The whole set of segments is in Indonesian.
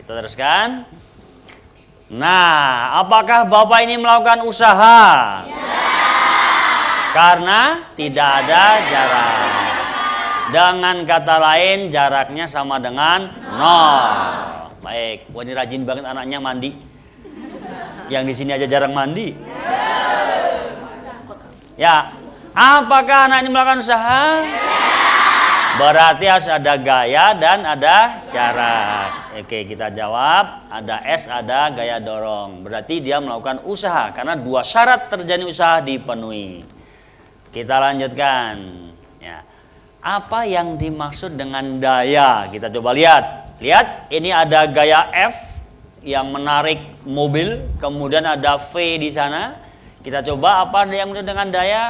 Kita teruskan. Nah, apakah Bapak ini melakukan usaha? Ya. Karena tidak ada jarak. Dengan kata lain, jaraknya sama dengan 0. Baik, wah ini rajin banget anaknya mandi. Yang di sini aja jarang mandi. Ya, apakah anak ini melakukan usaha? Berarti harus ada gaya dan ada jarak. Oke, kita jawab. Ada S, ada gaya dorong. Berarti dia melakukan usaha karena 2 syarat terjadi usaha dipenuhi. Kita lanjutkan. Ya. Apa yang dimaksud dengan daya? Kita coba lihat. Lihat, ini ada gaya F yang menarik mobil, kemudian ada V di sana. Kita coba apa yang dimaksud dengan daya?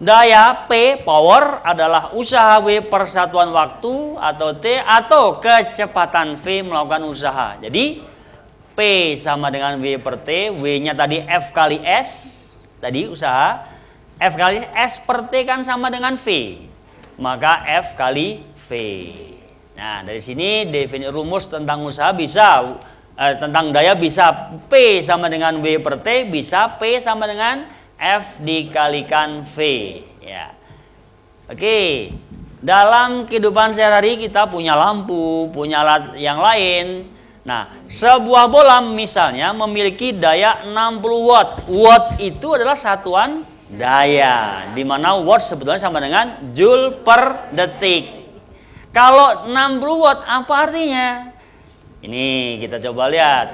Daya P, power, adalah usaha W persatuan waktu atau T, atau kecepatan V melakukan usaha. Jadi P sama dengan W per T, W-nya tadi F kali S, tadi usaha. F kali S per T kan sama dengan V, maka F kali V. Nah, dari sini definisi rumus tentang usaha bisa, tentang daya bisa P sama dengan W per T, bisa P sama dengan F dikalikan V. Ya. Oke. Dalam kehidupan sehari-hari kita punya lampu, punya alat yang lain. Nah, sebuah bola misalnya memiliki daya 60 watt. Watt itu adalah satuan daya, di mana watt sebetulnya sama dengan joule per detik. Kalau 60 watt apa artinya? Ini kita coba lihat.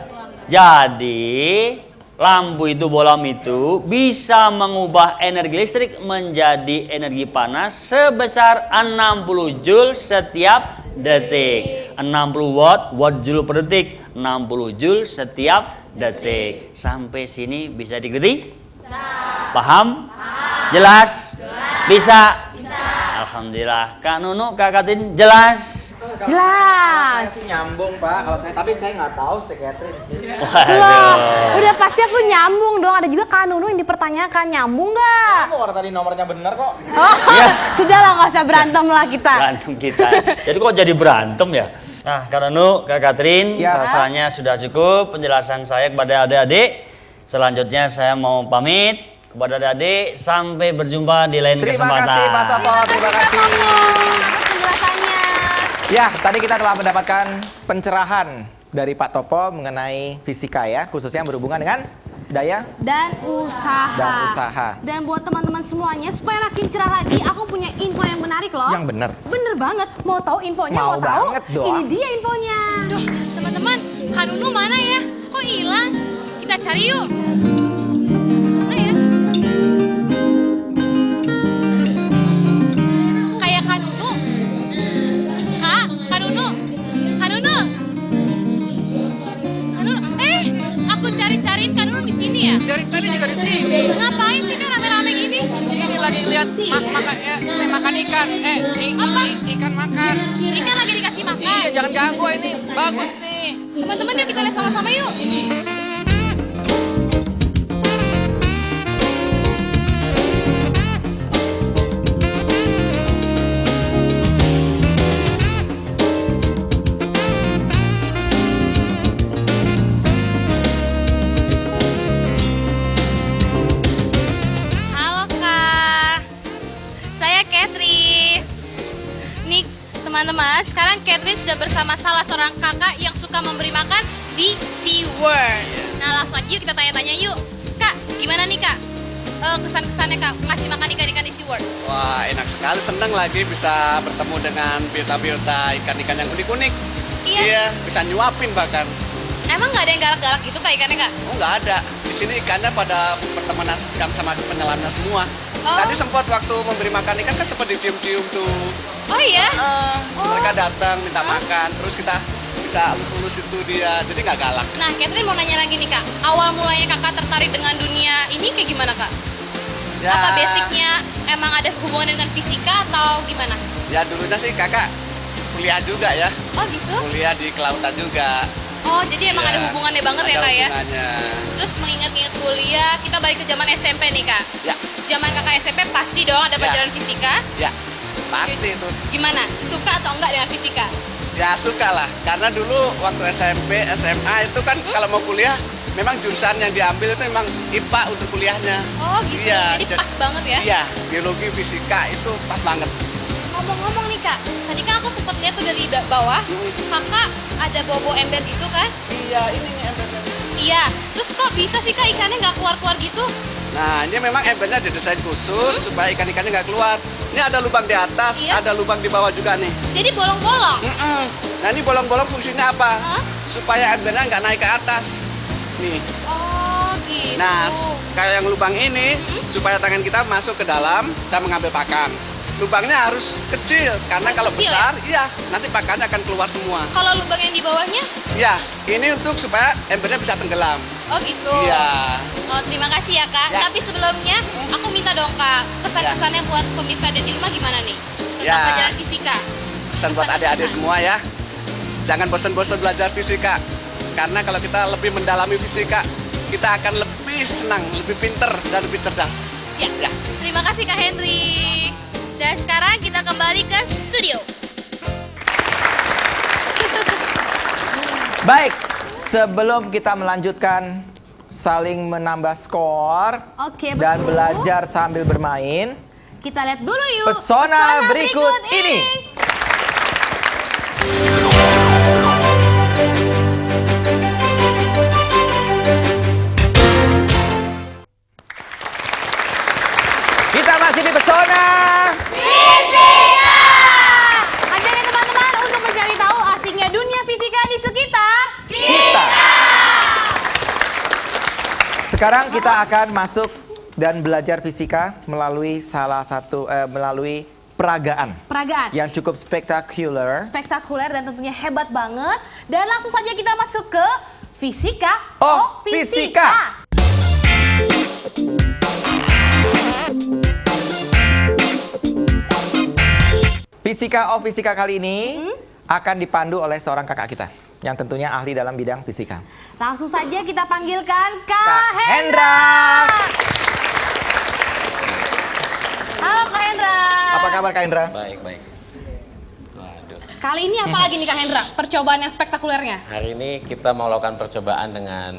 Jadi lampu itu, bolam itu bisa mengubah energi listrik menjadi energi panas sebesar 60 joule setiap detik. 60 watt, watt joule per detik, 60 joule setiap detik. Sampai sini bisa diikuti? Paham? Jelas? Bisa? Alhamdulillah. Kak Nunu, Kak Katin, jelas? Jelas. Saya sih nyambung Pak, kalau saya, tapi saya nggak tahu si Catherine sih. Loh, udah pasti aku nyambung dong. Ada juga Kak Nunu yang dipertanyakan, nyambung nggak? Kamu orang tadi nomornya bener kok. Oh, sudahlah, nggak usah berantem lah kita. Berantem kita. Jadi kok jadi berantem ya? Nah, Kak Nunu, Kak Katrin, Ya. rasanya sudah cukup penjelasan saya kepada adik-adik. Selanjutnya saya mau pamit kepada adik-adik. Sampai berjumpa di lain kesempatan. Terima kasih Pak Topo, terima kasih. Penjelasannya. Ya, tadi kita telah mendapatkan pencerahan dari Pak Topo mengenai fisika ya, khususnya yang berhubungan dengan daya Dan usaha. dan usaha. Dan buat teman-teman semuanya, supaya makin cerah lagi, aku punya info yang menarik loh. Yang bener. Bener banget. Mau tahu infonya? Mau tahu? banget dong. Ini dia infonya. Duh, teman-teman, Kak Nunu mana ya? Kok hilang? Kita cari yuk. Mana ya? Kayak Kak Nunu. Kak Nunu. Kak Nunu. Kak Nunu. Aku cari-cariin Kak Nunu di sini ya. Dari tadi juga di sini. Ngapain sih Kak rame-rame gini? Ini lagi lihat makan ikan. Apa? Ikan makan. Ikan lagi dikasih makan. Iya, jangan ganggu ini. Bagus nih. Teman-teman yuk kita lihat sama-sama yuk. Halo Kak, saya Catherine. Nih teman-teman, sekarang Catherine sudah bersama salah seorang kakak yang suka memberi makan di SeaWorld. Nah langsung aja yuk kita tanya-tanya yuk. Kak, gimana nih Kak? Kesan-kesannya Kak ngasih makan ikan-ikan di SeaWorld? Wah, enak sekali, senang lagi bisa bertemu dengan biota-biota ikan-ikan yang unik-unik. Iya. Bisa nyuapin bahkan. Emang nggak ada yang galak-galak gitu Kak ikannya Kak? Oh, nggak ada. Di sini ikannya pada berteman sama penyelamnya semua. Oh. Tadi sempat waktu memberi makan ikan kan sempat dicium-cium tuh. Oh iya? Mereka datang minta makan, terus kita bisa elus-elus itu dia, jadi nggak galak. Nah Catherine mau nanya lagi nih Kak, awal mulanya Kakak tertarik dengan dunia ini kayak gimana Kak? Ya, Apa basicnya emang ada hubungan dengan fisika atau gimana? Ya dulunya sih kakak kuliah juga ya, Oh gitu? kuliah di kelautan juga. Oh jadi emang Ya, ada hubungannya banget ya ada Kak ya? hubungannya. Terus mengingat-ingat kuliah, kita balik ke zaman SMP nih Kak. Ya, Zaman Kakak SMP pasti dong ada Ya. pelajaran fisika. ya, pasti itu. Gimana? Suka atau enggak dengan fisika? Ya suka lah, karena dulu waktu SMP, SMA itu kan kalau mau kuliah memang jurusan yang diambil itu memang IPA untuk kuliahnya. Oh gitu, Iya, jadi pas banget ya. Iya, biologi, fisika itu pas banget. Ngomong-ngomong nih kak, tadi kan aku sempat lihat tuh dari bawah, kakak ada bawa ember gitu kan? Iya, ini nih embernya. Iya, terus kok bisa sih kak ikannya nggak keluar-keluar gitu? Nah, ini memang embernya didesain khusus supaya ikan-ikannya nggak keluar. Ini ada lubang di atas, Iya. ada lubang di bawah juga nih. Jadi bolong-bolong? Nah, ini bolong-bolong fungsinya apa? Hah? Supaya embernya nggak naik ke atas. Nih. Oh gitu. Nah, kayak yang lubang ini supaya tangan kita masuk ke dalam dan mengambil pakan. Lubangnya harus kecil karena kalau Kecil, besar, iya nanti pakannya akan keluar semua. Kalau lubang yang di bawahnya? Iya, ini untuk supaya embernya bisa tenggelam. Oh gitu. Iya. Oh terima kasih ya kak. Ya. Tapi sebelumnya aku minta dong kak kesan-kesannya buat pemirsa dan di rumah gimana nih? Tentang Ya. pelajaran fisika. Pesan buat adik-adik semua ya, jangan bosan-bosan belajar fisika. Karena kalau kita lebih mendalami fisika, kita akan lebih senang, lebih pinter, dan lebih cerdas. Ya. Terima kasih kak Henry. Dan sekarang kita kembali ke studio. Baik, sebelum kita melanjutkan saling menambah skor Oke, dan betul. belajar sambil bermain, Kita lihat dulu yuk. pesona berikut ini. Kita masih di pesona. Ajak ya teman-teman untuk mencari tahu asingnya dunia fisika di sekitar Kita. Sekarang kita akan masuk dan belajar fisika melalui melalui peragaan peragaan. yang cukup spektakuler. Spektakuler dan tentunya hebat banget. Dan langsung saja kita masuk ke fisika. Oh, fisika. Fisika kali ini akan dipandu oleh seorang kakak kita yang tentunya ahli dalam bidang fisika. Langsung saja kita panggilkan Kak Kak Hendra. Hendra. Halo Kak Hendra. Apa kabar Kak Hendra? Baik, baik. Waduh. Kali ini apa lagi nih kak Hendra? Percobaan yang spektakulernya? Hari ini kita mau lakukan percobaan dengan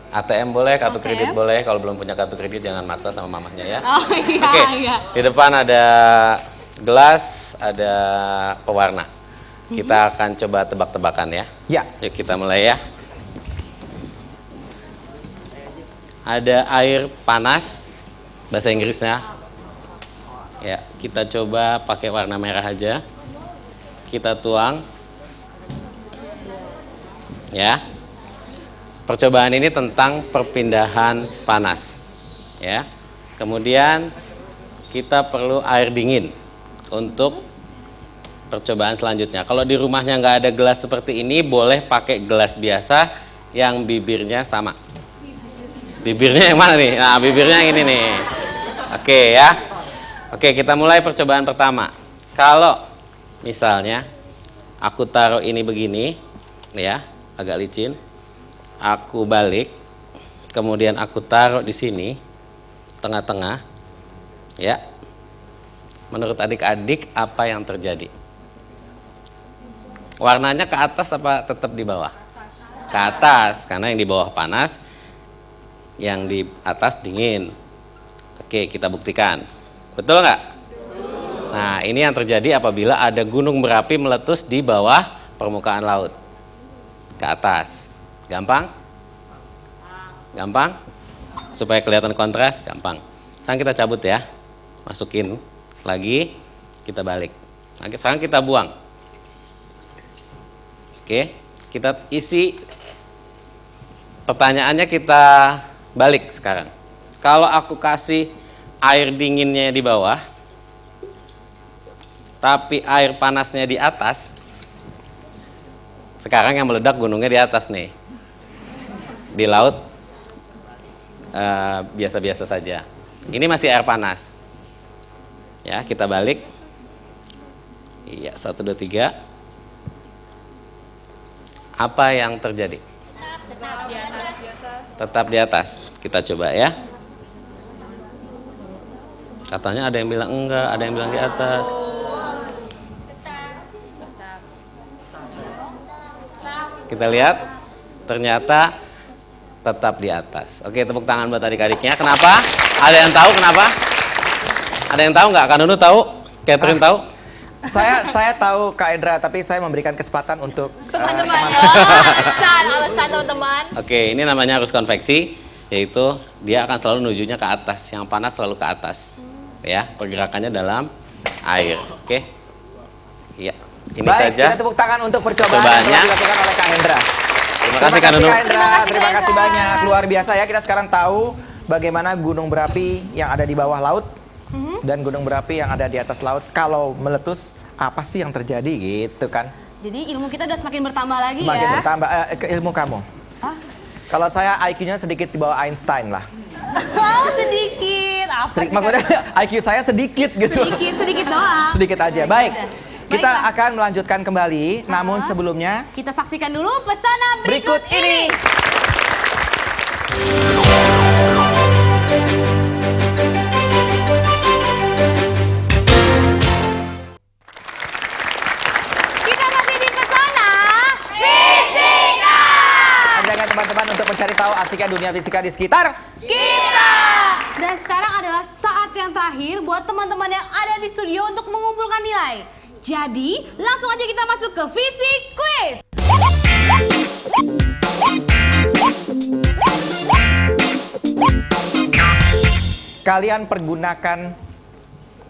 ATM boleh, kartu Oke. kredit boleh. Kalau belum punya kartu kredit jangan maksa sama mamahnya ya. Oh iya, Oke, iya. di depan ada gelas, ada pewarna. Kita akan coba tebak-tebakan ya. Ya. Yuk kita mulai ya. Ada air panas, bahasa Inggrisnya. Ya, kita coba pakai warna merah aja. Kita tuang. Ya. Percobaan ini tentang perpindahan panas. Ya. Kemudian kita perlu air dingin untuk percobaan selanjutnya. Kalau di rumahnya nggak ada gelas seperti ini, boleh pakai gelas biasa yang bibirnya sama. Bibirnya yang mana nih? Nah, bibirnya yang ini nih. Oke ya. Oke, kita mulai percobaan pertama. Kalau misalnya aku taruh ini begini, ya, agak licin. Aku balik, kemudian aku taruh di sini, tengah-tengah, ya. Menurut adik-adik apa yang terjadi? Warnanya ke atas apa tetap di bawah? Ke atas, karena yang di bawah panas, yang di atas dingin. Oke, kita buktikan. Betul nggak? Nah, ini yang terjadi apabila ada gunung berapi meletus di bawah permukaan laut. Ke atas. Gampang? Gampang? Supaya kelihatan kontras, gampang. Sekarang kita cabut ya. Masukin lagi, kita balik. Nah, sekarang kita buang. Oke, kita isi. Pertanyaannya kita balik sekarang. Kalau aku kasih air dinginnya di bawah, tapi air panasnya di atas, sekarang yang meledak gunungnya di atas nih. Di laut biasa-biasa saja. Ini masih air panas. Ya, kita balik. Iya, 1, 2, 3. Apa yang terjadi? Tetap di atas. Kita coba ya. Katanya ada yang bilang enggak, ada yang bilang di atas. kita lihat ternyata tetap di atas. Oke, tepuk tangan buat adik-adiknya. Kenapa? Ada yang tahu kenapa? Ada yang tahu nggak? Kak Nunu tahu? Catherine tahu? Saya tahu Kak Endra, tapi saya memberikan kesempatan untuk Teman-teman, alasan teman-teman. Oke, ini namanya arus konveksi, yaitu dia akan selalu menujunya ke atas. Yang panas selalu ke atas. Ya, pergerakannya dalam air. Oke. Iya. Ini baik, saja. kita tepuk tangan untuk percobaan yang Percobaannya. telah dilakukan oleh Kak Hendra. Terima kasih Kak Nunu. Kak Hendra, Terima kasih, terima Kak kasih Hendra. banyak. Luar biasa ya, kita sekarang tahu bagaimana gunung berapi yang ada di bawah laut dan gunung berapi yang ada di atas laut. Kalau meletus, apa sih yang terjadi gitu kan? Jadi ilmu kita udah semakin bertambah lagi Semakin ya. bertambah ke ilmu kamu. Kalau saya IQ-nya sedikit di bawah Einstein lah. Oh, sedikit. Apa sih? Maksudnya IQ saya sedikit gitu. Sedikit doang. Sedikit aja. Baik. Kita Baiklah. akan melanjutkan kembali, namun sebelumnya Kita saksikan dulu pesona berikut ini. Kita masih di pesona fisika. Ajak teman-teman untuk mencari tahu asiknya dunia fisika di sekitar. Kita. Dan sekarang adalah saat yang terakhir buat teman-teman yang ada di studio untuk mengumpulkan nilai. Jadi, langsung aja kita masuk ke Fisik Quiz. Kalian pergunakan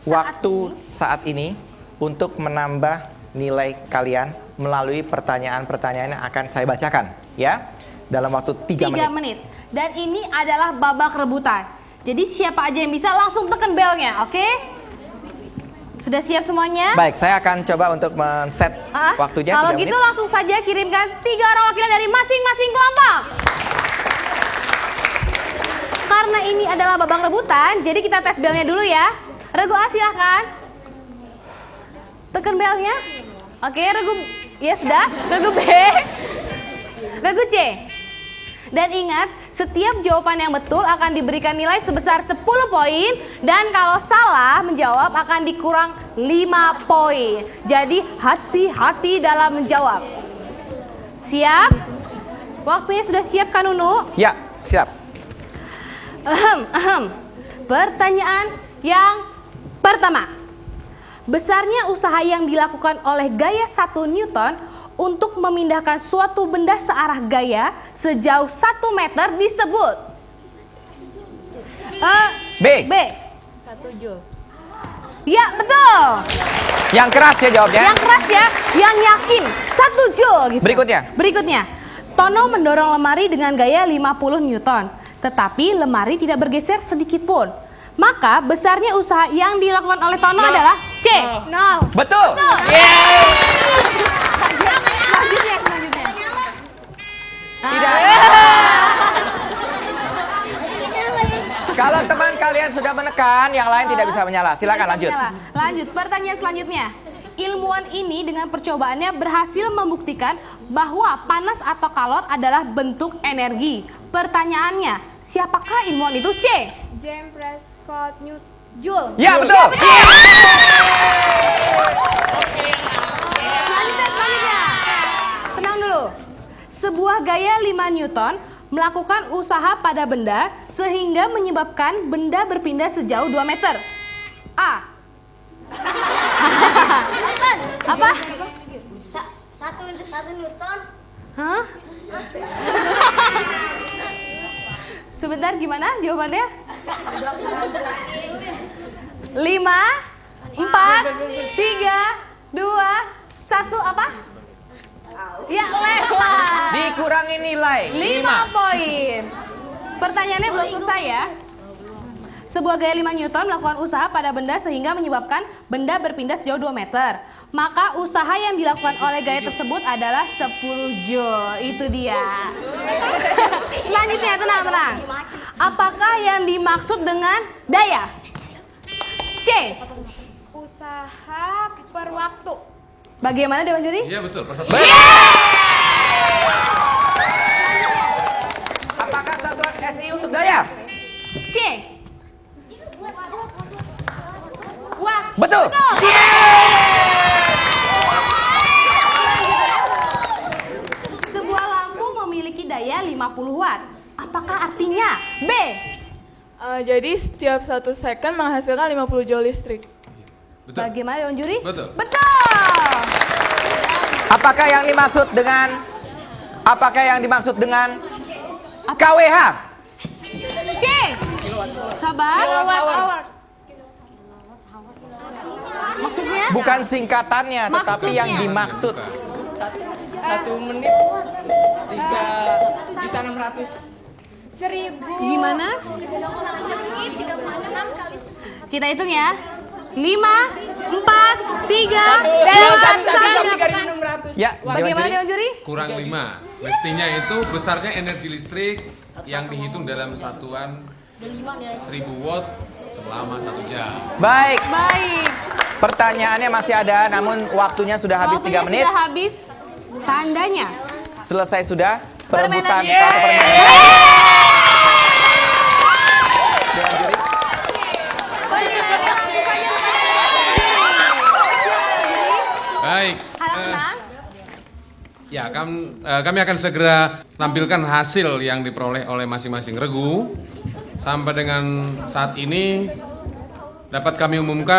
waktu saat ini untuk menambah nilai kalian melalui pertanyaan-pertanyaan yang akan saya bacakan ya dalam waktu 3 menit. 3 menit. Dan ini adalah babak rebutan. Jadi siapa aja yang bisa langsung tekan belnya, oke? Sudah siap semuanya? Baik, saya akan coba untuk men-set waktunya 3 Kalau menit. gitu langsung saja kirimkan 3 orang wakilan dari masing-masing kelompok. Karena ini adalah babak rebutan, jadi kita tes belnya dulu ya. Regu A silahkan. Tekan belnya. Oke, regu ya sudah. Regu B. Regu C. Dan ingat, setiap jawaban yang betul akan diberikan nilai sebesar 10 poin. Dan kalau salah menjawab akan dikurang 5 poin. Jadi hati-hati dalam menjawab. Siap? Waktunya sudah siap kan Nunu? Ya, siap. Pertanyaan yang pertama. Besarnya usaha yang dilakukan oleh gaya 1 Newton untuk memindahkan suatu benda searah gaya sejauh 1 meter disebut. B. B. 1 Joule. Ya, betul. Yang keras ya jawabnya. Yang keras ya, yang yakin. 1 Joule gitu. Berikutnya. Tono mendorong lemari dengan gaya 50 Newton. Tetapi lemari tidak bergeser sedikit pun. Maka besarnya usaha yang dilakukan oleh Tono adalah C. 0. Betul. Selanjutnya. Tidak. Kalau teman kalian sudah menekan, yang lain tidak bisa menyala. Silakan lanjut. Lanjut, pertanyaan selanjutnya. Ilmuwan ini dengan percobaannya berhasil membuktikan bahwa panas atau kalor adalah bentuk energi. Pertanyaannya, siapakah ilmuwan itu? C. James Prescott Joule. Ya, betul. Selanjutnya. Tenang dulu. Sebuah gaya 5 Newton melakukan usaha pada benda sehingga menyebabkan benda berpindah sejauh 2 meter. A. Apa? Satu Newton. Hah? Sebentar, gimana jawabannya? 5, 4, 3, 2, 1, apa? Ya, lewat. Dikurangi nilai 5 poin. Pertanyaannya belum selesai ya. Sebuah gaya 5 Newton melakukan usaha pada benda sehingga menyebabkan benda berpindah sejauh 2 meter. Maka usaha yang dilakukan oleh gaya tersebut adalah 10 Joule. Itu dia. Selanjutnya, tenang. Apakah yang dimaksud dengan daya? C. Usaha per waktu. Bagaimana Dewan Juri? Iya betul. Apakah satuan SI untuk daya? C. Watt. Betul. Sebuah watt. Apakah artinya? B. Jadi setiap 1 second menghasilkan 50 joule listrik. Betul. Bagaimana Dewan Juri? Betul. Betul. Apakah yang dimaksud dengan KWH? C. Sabar. Maksudnya? Bukan singkatannya, tetapi yang Maksudnya? dimaksud. 1 menit 3.600.000. 1000. Gimana? 1 menit 36 kali. Kita hitung ya. 5, 4, 3, 2, 1. Ya, Bagaimana Dewan Dewan Juri? Kurang 5. Mestinya itu besarnya energi listrik yang dihitung dalam satuan 1000 watt selama 1 jam. Baik, Baik. pertanyaannya masih ada, namun waktunya sudah habis 3 menit. Sudah habis. Tandanya. Selesai sudah perebutan Permainan. satu permainan. Dewan Juri. Baik. Harap tenang. Ya, kami akan segera tampilkan hasil yang diperoleh oleh masing-masing regu. Sampai dengan saat ini dapat kami umumkan